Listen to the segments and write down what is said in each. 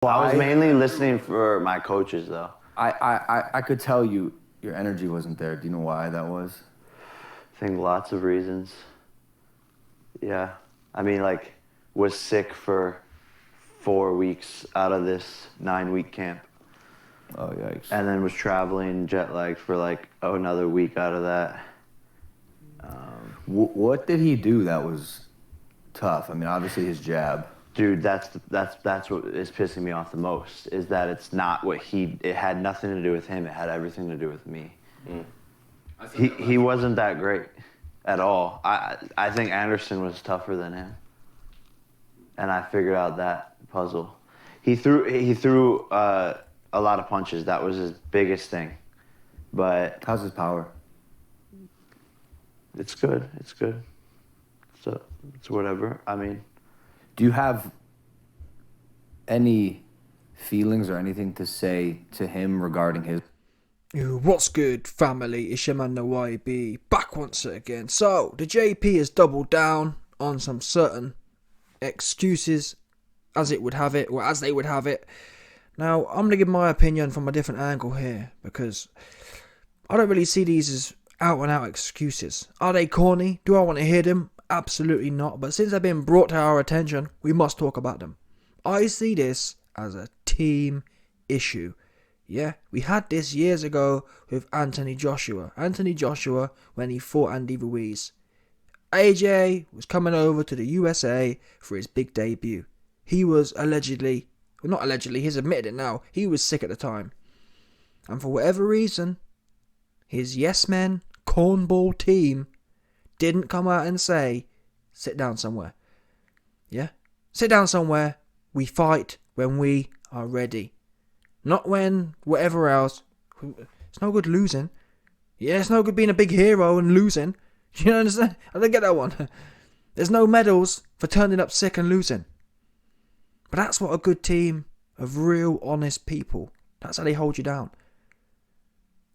Well, I was mainly listening for my coaches, though. I could tell you your energy wasn't there. Do you know why that was? I think lots of reasons. Yeah. I mean, like, was sick for 4 weeks out of this 9-week camp. Oh, yikes. And then was traveling jet lagged for like another week out of that. What did he do that was tough? I mean, obviously his jab. Dude, that's what is pissing me off the most, is that it's not what it had nothing to do with him, it had everything to do with me. He wasn't that great at all. I think Anderson was tougher than him. And I figured out that puzzle. He threw a lot of punches. That was his biggest thing. But How's his power? it's good. It's good. So it's whatever. I mean, Do you have any feelings or anything to say to him regarding his... Yo, what's good, family? It's your man, the YB, back once again. So, the JP has doubled down on some certain excuses, as it would have it, or as they would have it. Now, I'm going to give my opinion from a different angle here, because I don't really see these as out-and-out excuses. Are they corny? Do I want to hear them? Absolutely not. But since they've been brought to our attention, we must talk about them. I see this as a team issue. Yeah, we had this years ago with Anthony Joshua. Anthony Joshua, when he fought Andy Ruiz. AJ was coming over to the USA for his big debut. He was allegedly, well, not allegedly, he's admitted it now, he was sick at the time. And for whatever reason, his yes men, cornball team didn't come out and say, sit down somewhere. Yeah? Sit down somewhere. We fight when we are ready. Not when whatever else. It's no good losing. Yeah, it's no good being a big hero and losing. You understand? I don't get that one. There's no medals for turning up sick and losing. But that's what a good team of real honest people, that's how they hold you down.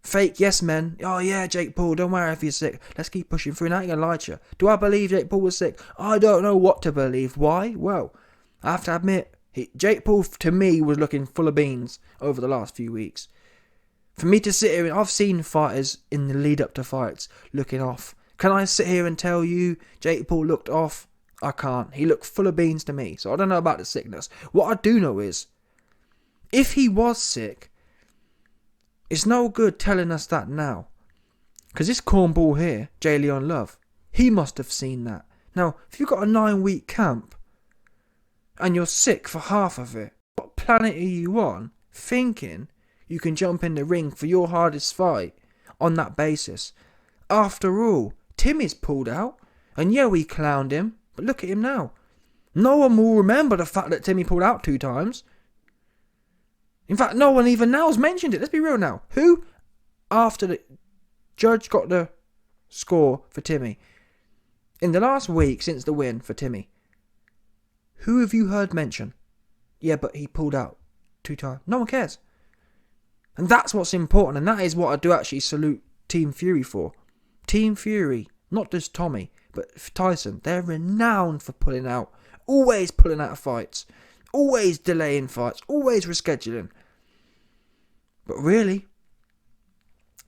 Fake yes men. Oh yeah, Jake Paul, don't worry if you're sick. Let's keep pushing through. And I ain't gonna lie to you. Do I believe Jake Paul was sick? I don't know what to believe. Why? Well, I have to admit, Jake Paul to me was looking full of beans over the last few weeks. For me to sit here, and I've seen fighters in the lead up to fights looking off. Can I sit here and tell you Jake Paul looked off? I can't. He looked full of beans to me. So I don't know about the sickness. What I do know is, if he was sick, it's no good telling us that now. Because this cornball here, J. Leon Love, he must have seen that. Now, if you've got a 9-week camp and you're sick for half of it, what planet are you on thinking you can jump in the ring for your hardest fight on that basis? After all, Timmy's pulled out. And yeah, we clowned him. But look at him now. No one will remember the fact that Timmy pulled out 2 times. In fact, no one even now has mentioned it. Let's be real now. Who, after the judge got the score for Timmy, in the last week since the win for Timmy, who have you heard mention? Yeah, but he pulled out 2 times. No one cares. And that's what's important. And that is what I do actually salute Team Fury for. Team Fury, not just Tommy, but Tyson. They're renowned for pulling out. Always pulling out of fights. Always delaying fights. Always rescheduling. But really,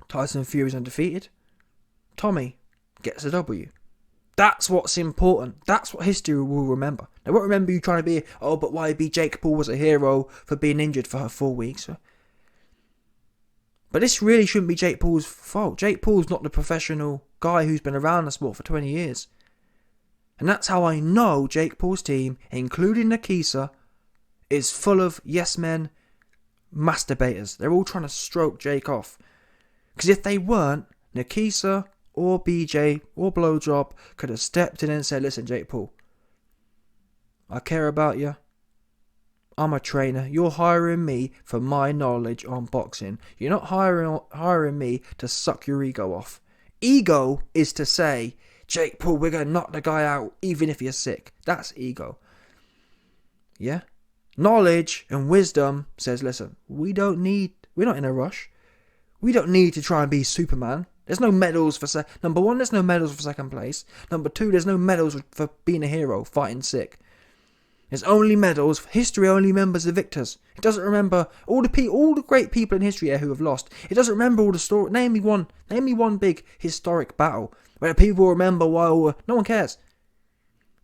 Tyson Fury's undefeated. Tommy gets a W. That's what's important. That's what history will remember. They won't remember you trying to be, oh, but why be Jake Paul was a hero for being injured for 4 weeks. But this really shouldn't be Jake Paul's fault. Jake Paul's not the professional guy who's been around the sport for 20 years. And that's how I know Jake Paul's team, including Nakisa, is full of yes men, masturbators. They're all trying to stroke Jake off. Because if they weren't, Nakisa or BJ or Blowjob could have stepped in and said, listen, Jake Paul, I care about you. I'm a trainer. You're hiring me for my knowledge on boxing. You're not hiring me to suck your ego off. Ego is to say, Jake Paul, we're going to knock the guy out even if you're sick. That's ego. Yeah? Knowledge and wisdom says, listen, we're not in a rush. We don't need to try and be Superman. There's no medals for number 1, there's no medals for second place. Number 2, there's no medals for being a hero, fighting sick. There's only medals. History only remembers the victors. It doesn't remember all the great people in history here who have lost. It doesn't remember all the story. Name me one big historic battle where people remember while no one cares.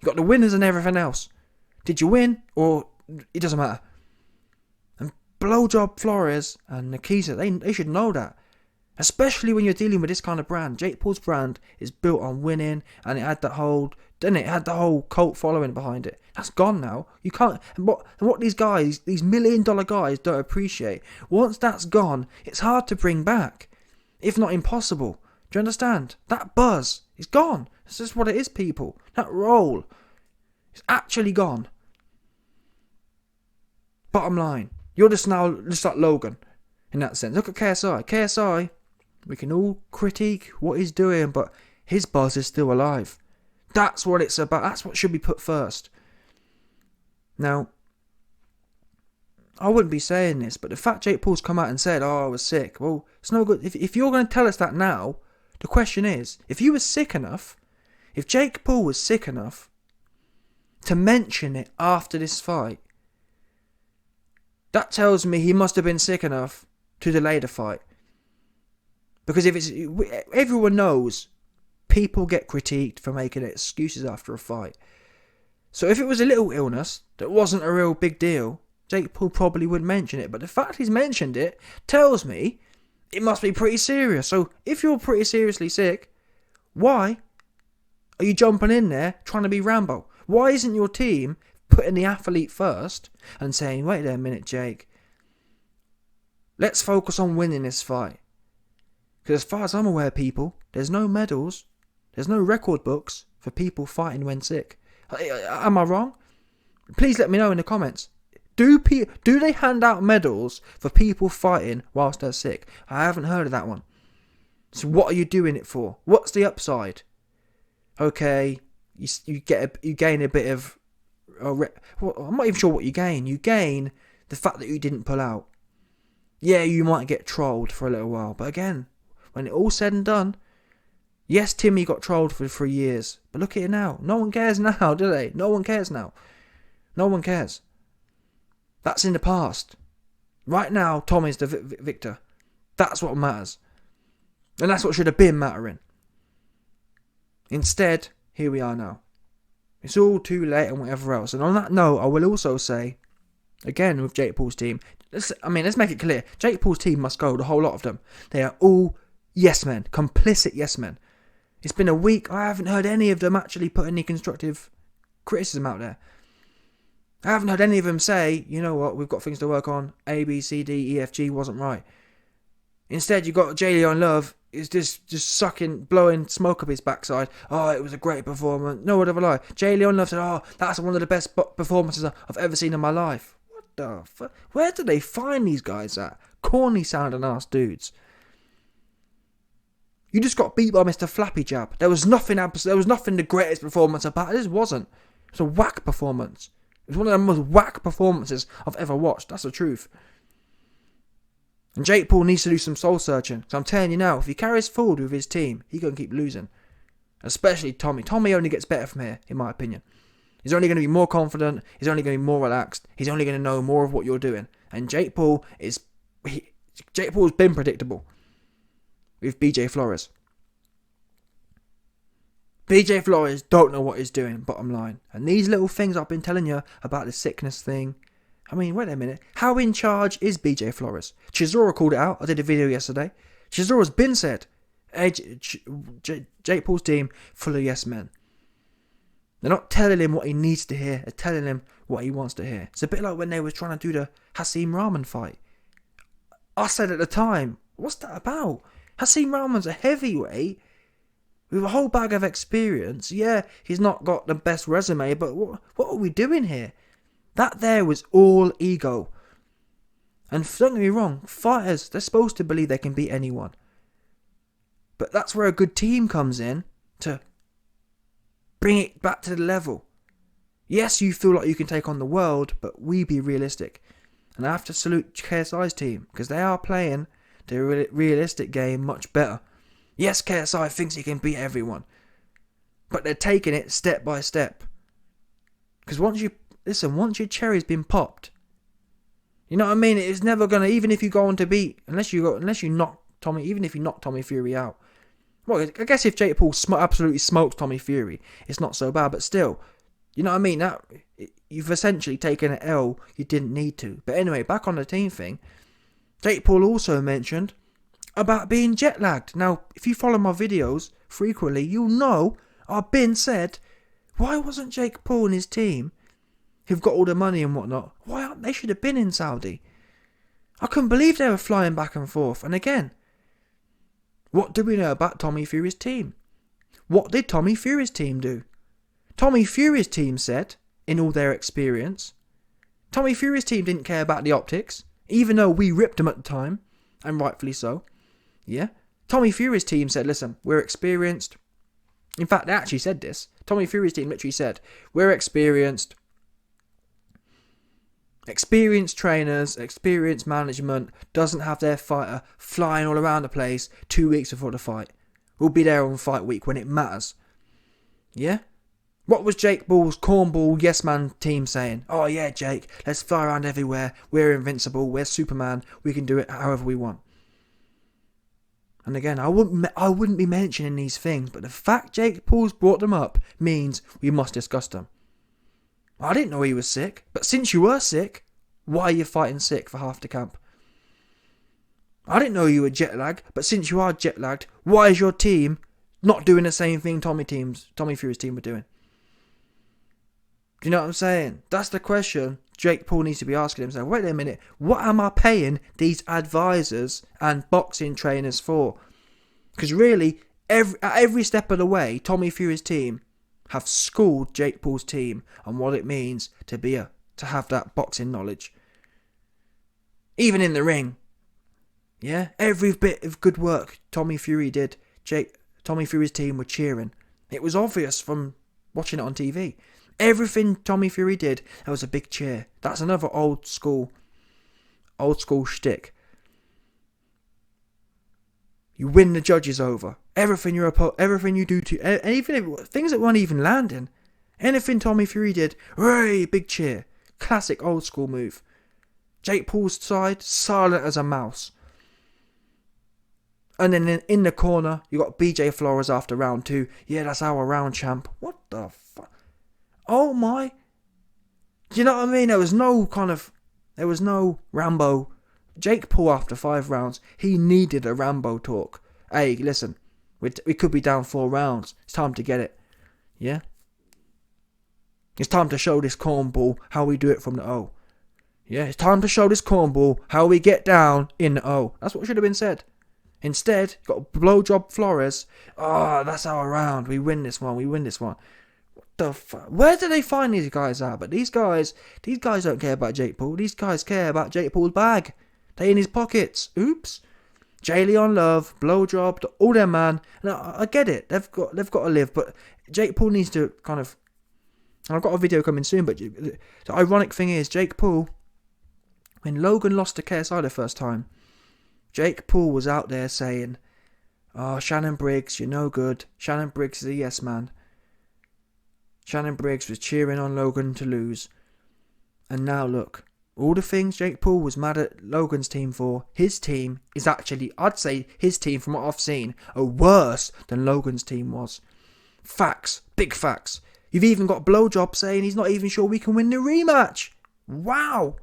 You got the winners and everything else. Did you win or it doesn't matter? And Blowjob Flores and Nikita, they should know that. Especially when you're dealing with this kind of brand. Jake Paul's brand is built on winning, and it had the whole cult following behind it. That's gone now. You can't. And what these guys, these $1 million guys, don't appreciate. Once that's gone, it's hard to bring back, if not impossible. Do you understand? That buzz is gone. That's just what it is, people. That role is actually gone. Bottom line, you're just like Logan in that sense. Look at KSI. KSI, we can all critique what he's doing, but his buzz is still alive. That's what it's about. That's what should be put first. Now, I wouldn't be saying this, but the fact Jake Paul's come out and said, I was sick, well, it's no good. If you're going to tell us that now, the question is, if you were sick enough, if Jake Paul was sick enough to mention it after this fight, that tells me he must have been sick enough to delay the fight. Because everyone knows people get critiqued for making excuses after a fight. So if it was a little illness that wasn't a real big deal, Jake Paul probably wouldn't mention it. But the fact he's mentioned it tells me it must be pretty serious. So if you're pretty seriously sick, why are you jumping in there trying to be Rambo? Why isn't your team putting the athlete first and saying, wait there a minute, Jake, let's focus on winning this fight? Because as far as I'm aware, people, there's no medals, there's no record books for people fighting when sick. Am I wrong? Please let me know in the comments. Do they hand out medals for people fighting whilst they're sick? I haven't heard of that one. So what are you doing it for? What's the upside? Okay, you gain a bit of... well, I'm not even sure what you gain. You gain the fact that you didn't pull out. Yeah, you might get trolled for a little while. But again, when it all said and done, yes, Timmy got trolled for 3 years. But look at it now. No one cares now, do they? No one cares now. No one cares. That's in the past. Right now, Tommy's the victor. That's what matters. And that's what should have been mattering. Instead, here we are now. It's all too late and whatever else. And on that note, I will also say, again with Jake Paul's team, let's make it clear. Jake Paul's team must go, the whole lot of them. They are all yes men, complicit yes men. It's been a week, I haven't heard any of them actually put any constructive criticism out there. I haven't heard any of them say, you know what, we've got things to work on, A, B, C, D, E, F, G wasn't right. Instead, you got Jalen Love, is just blowing smoke up his backside. Oh, it was a great performance. No word of a lie. Jalen Love said, oh, that's one of the best performances I've ever seen in my life. What the fuck? Where do they find these guys at? Corny sounding ass dudes. You just got beat by Mr. Flappy Jab. There was nothing the greatest performance about it. This wasn't. It was a whack performance. It was one of the most whack performances I've ever watched. That's the truth. And Jake Paul needs to do some soul searching. So I'm telling you now, if he carries forward with his team, he's going to keep losing. Especially Tommy. Tommy only gets better from here, in my opinion. He's only going to be more confident. He's only going to be more relaxed. He's only going to know more of what you're doing. And Jake Paul's been predictable with BJ Flores. BJ Flores don't know what he's doing, bottom line. And these little things I've been telling you about the sickness thing. I mean, wait a minute. How in charge is BJ Flores? Chisora called it out. I did a video yesterday. Chisora's been said. Jake Paul's team full of yes men. They're not telling him what he needs to hear. They're telling him what he wants to hear. It's a bit like when they were trying to do the Hasim Rahman fight. I said at the time, what's that about? Hasim Rahman's a heavyweight with a whole bag of experience. Yeah, he's not got the best resume, but what are we doing here? That there was all ego. And don't get me wrong, fighters, they're supposed to believe they can beat anyone. But that's where a good team comes in to bring it back to the level. Yes, you feel like you can take on the world, but we be realistic. And I have to salute KSI's team, because they are playing the realistic game much better. Yes, KSI thinks he can beat everyone, but they're taking it step by step. Because once you listen, once your cherry's been popped, you know what I mean? It's never gonna, even if you go on to beat, unless you knock Tommy, even if you knock Tommy Fury out. Well, I guess if Jake Paul absolutely smokes Tommy Fury, it's not so bad, but still, you know what I mean? That you've essentially taken an L you didn't need to. But anyway, back on the team thing, Jake Paul also mentioned about being jet lagged. Now, if you follow my videos frequently, you'll know I've been said, why wasn't Jake Paul and his team, who've got all the money and whatnot, why aren't they should have been in Saudi? I couldn't believe they were flying back and forth. And again, what do we know about Tommy Fury's team? What did Tommy Fury's team do? Tommy Fury's team said, in all their experience, Tommy Fury's team didn't care about the optics, even though we ripped them at the time, and rightfully so. Yeah? Tommy Fury's team said, listen, we're experienced. In fact, they actually said this. Tommy Fury's team literally said, we're experienced. Experienced trainers, experienced management doesn't have their fighter flying all around the place 2 weeks before the fight. We'll be there on fight week when it matters. Yeah? What was Jake Paul's cornball yes man team saying? Oh yeah, Jake, let's fly around everywhere. We're invincible. We're Superman. We can do it however we want. And again, I wouldn't be mentioning these things, but the fact Jake Paul's brought them up means we must discuss them. I didn't know he was sick, but since you were sick, why are you fighting sick for half the camp? I didn't know you were jet lagged, but since you are jet lagged, why is your team not doing the same thing Tommy Fury's team were doing? Do you know what I'm saying? That's the question Jake Paul needs to be asking himself. Wait a minute, what am I paying these advisors and boxing trainers for? Because really, at every step of the way, Tommy Fury's team have schooled Jake Paul's team on what it means to have that boxing knowledge. Even in the ring. Yeah? Every bit of good work Tommy Fury did, Tommy Fury's team were cheering. It was obvious from watching it on TV. Everything Tommy Fury did, there was a big cheer. That's another old school shtick. You win the judges over. Everything you do to, even things that weren't even landing. Anything Tommy Fury did, hooray, big cheer. Classic old school move. Jake Paul's side, silent as a mouse. And then in the corner, you got BJ Flores after round 2. Yeah, that's our round champ. What the fuck? Oh my. Do you know what I mean? There was no Rambo. Jake Paul after 5 rounds, he needed a Rambo talk. Hey, listen, we could be down 4 rounds. It's time to get it. Yeah? It's time to show this cornball how we do it from the O. Yeah, it's time to show this cornball how we get down in the O. That's what should have been said. Instead, you got blowjob Flores. Oh, that's our round. We win this one. What the fuck? Where do they find these guys at? But these guys don't care about Jake Paul. These guys care about Jake Paul's bag. They in his pockets. Oops. Jalen Love, blowjob, all them man. Now I get it. They've got to live, but Jake Paul needs to kind of. I've got a video coming soon, but the ironic thing is, Jake Paul, when Logan lost to KSI the first time, Jake Paul was out there saying, "Oh, Shannon Briggs, you're no good. Shannon Briggs is a yes man." Shannon Briggs was cheering on Logan to lose. And now look, all the things Jake Paul was mad at Logan's team for, his team is actually, I'd say his team from what I've seen, are worse than Logan's team was. Facts, big facts. You've even got Blowjob saying he's not even sure we can win the rematch. Wow.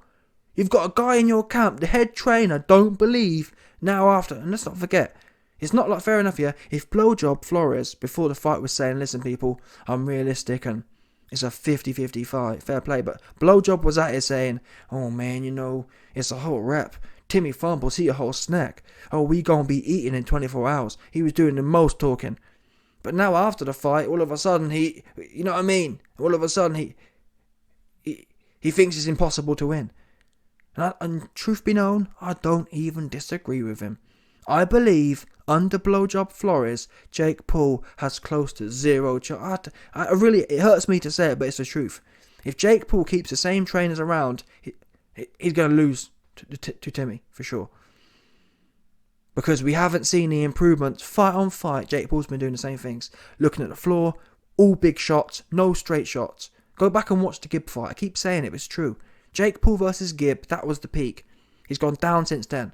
You've got a guy in your camp, the head trainer, don't believe now after, and let's not forget, it's not like fair enough, yeah, if Blowjob Flores before the fight was saying, listen people, I'm realistic and it's a 50-50 fight, fair play, but Blowjob was at it saying, oh man, you know, it's a whole rep. Timmy Fumbles, he a whole snack. Oh, we gonna be eating in 24 hours. He was doing the most talking. But now after the fight, all of a sudden he, you know what I mean? All of a sudden he thinks it's impossible to win. And truth be known, I don't even disagree with him. I believe under Blowjob Flores, Jake Paul has close to 0 chance. It hurts me to say it, but it's the truth. If Jake Paul keeps the same trainers around, he's going to lose to Timmy, for sure. Because we haven't seen the improvements. Fight on fight, Jake Paul's been doing the same things. Looking at the floor, all big shots, no straight shots. Go back and watch the Gibb fight. I keep saying it, but it's true. Jake Paul versus Gibb, that was the peak. He's gone down since then.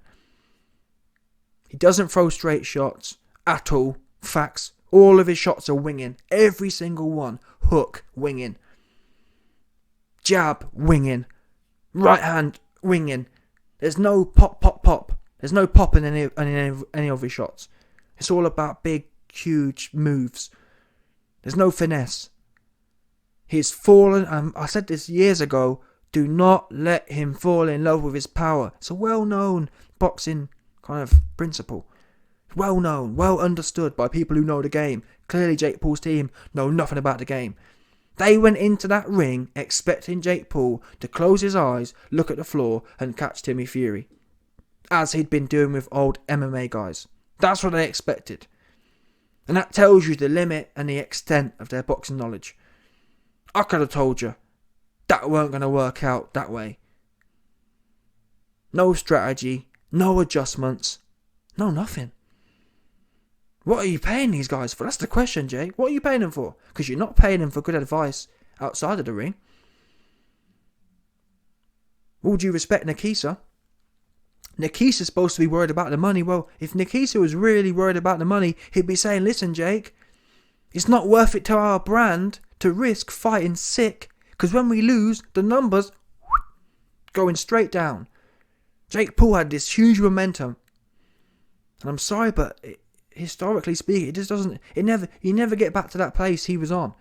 He doesn't throw straight shots at all. Facts. All of his shots are winging. Every single one. Hook, winging. Jab, winging. Right hand, winging. There's no pop, pop, pop. There's no pop in any of his shots. It's all about big, huge moves. There's no finesse. He's fallen, I said this years ago, do not let him fall in love with his power. It's a well-known boxing kind of principle. Well known, well understood by people who know the game. Clearly Jake Paul's team know nothing about the game. They went into that ring expecting Jake Paul to close his eyes, look at the floor and catch Timmy Fury. As he'd been doing with old MMA guys. That's what they expected. And that tells you the limit and the extent of their boxing knowledge. I could have told you that weren't going to work out that way. No strategy, no adjustments, no nothing. What are you paying these guys for? That's the question, Jake. What are you paying them for? Because you're not paying them for good advice outside of the ring. All due respect, Nikisa. Nikisa's supposed to be worried about the money. Well, if Nikisa was really worried about the money, he'd be saying, listen, Jake, it's not worth it to our brand to risk fighting sick. Because when we lose, the numbers going straight down. Jake Paul had this huge momentum. And I'm sorry, but historically speaking, it just doesn't, you never get back to that place he was on.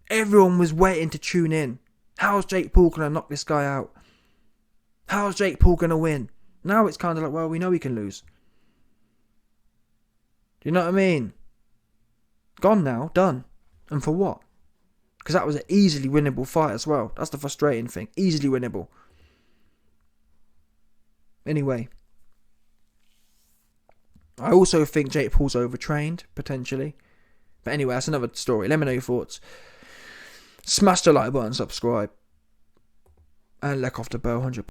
Everyone was waiting to tune in. How's Jake Paul going to knock this guy out? How's Jake Paul going to win? Now it's kind of like, well, we know he can lose. Do you know what I mean? Gone now, done. And for what? Because that was an easily winnable fight as well. That's the frustrating thing. Easily winnable. Anyway. I also think Jake Paul's overtrained, potentially. But anyway, that's another story. Let me know your thoughts. Smash the like button, subscribe. And let off the bell, 100%.